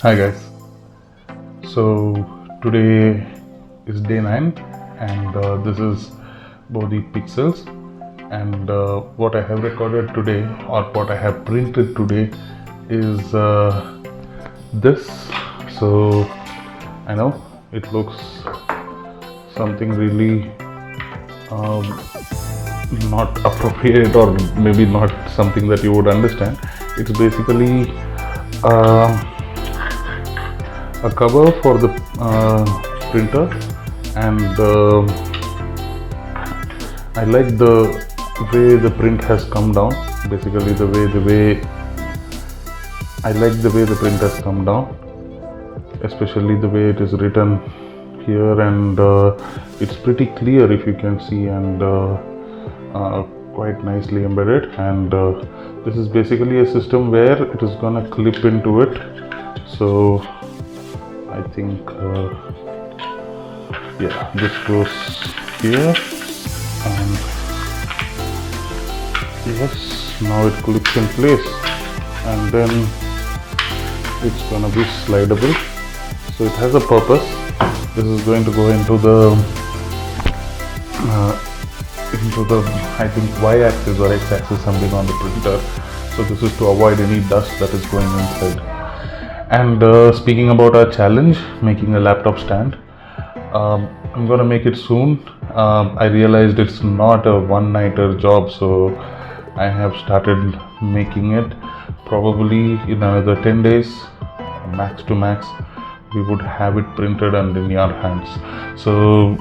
Hi guys. So today is day 9 and this is Bodhi Pixels, and what I have recorded today or what I have printed today is this. So I know it looks something really not appropriate or maybe not something that you would understand. It's basically a cover for the printer, and I like the way the print has come down. Basically I like the way the print has come down, especially the way it is written here, and it's pretty clear if you can see, and quite nicely embedded. And this is basically a system where it is gonna clip into it. So I think yeah, this goes here, and yes, now it clips in place, and then it's gonna be slidable. So it has a purpose. This is going to go into the I think y-axis or x-axis, something on the printer. So this is to avoid any dust that is going inside. And speaking about our challenge, making a laptop stand, I'm gonna make it soon. I realized it's not a one-nighter job, so I have started making it. Probably in another 10 days, max to max, we would have it printed and in your hands. So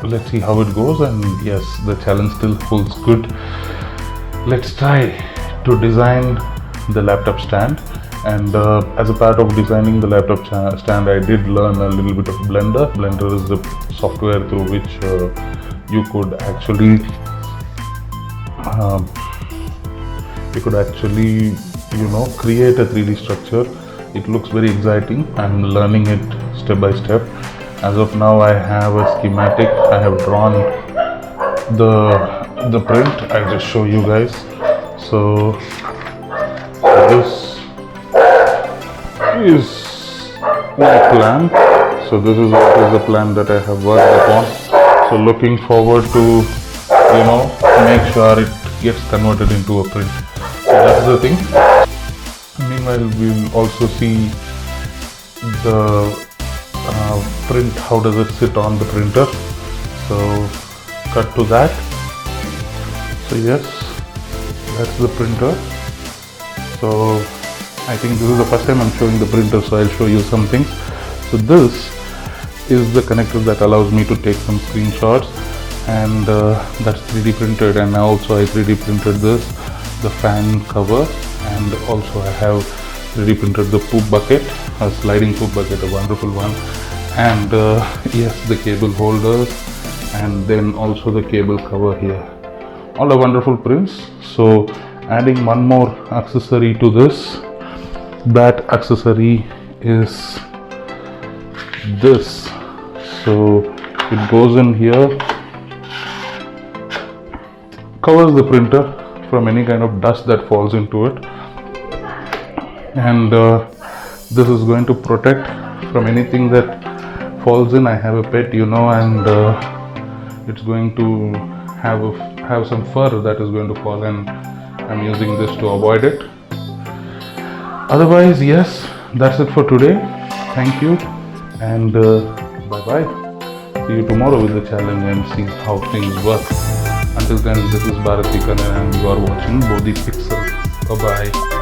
let's see how it goes. And yes, the challenge still holds good. Let's try to design the laptop stand. And as a part of designing the laptop stand, I did learn a little bit of Blender. Blender is the software through which you could actually create a 3D structure. It looks very exciting. I'm learning it step by step. As of now, I have a schematic. I have drawn the print. I'll just show you guys. So this is my plan. So this is what is the plan that I have worked upon. So looking forward to make sure it gets converted into a print. So that's the thing. Meanwhile, we'll also see the print, how does it sit on the printer. So cut to that. So yes, that's the printer. So I think this is the first time I'm showing the printer, so I'll show you some things. So this is the connector that allows me to take some screenshots, and that's 3D printed. And also I 3D printed this, the fan cover, and also I have 3D printed the poop bucket, a sliding poop bucket, a wonderful one. And yes, the cable holders, and then also the cable cover here. All are wonderful prints. So adding one more accessory to this. That accessory is this. So it goes in here, covers the printer from any kind of dust that falls into it, and this is going to protect from anything that falls in. I have a pet, and it's going to have some fur that is going to fall, and I'm using this to avoid it. Otherwise, yes, that's it for today. Thank you, and bye bye. See you tomorrow with the challenge and see how things work. Until then, this is Bharati Kannan and you are watching Bodhi Pixels. Bye bye.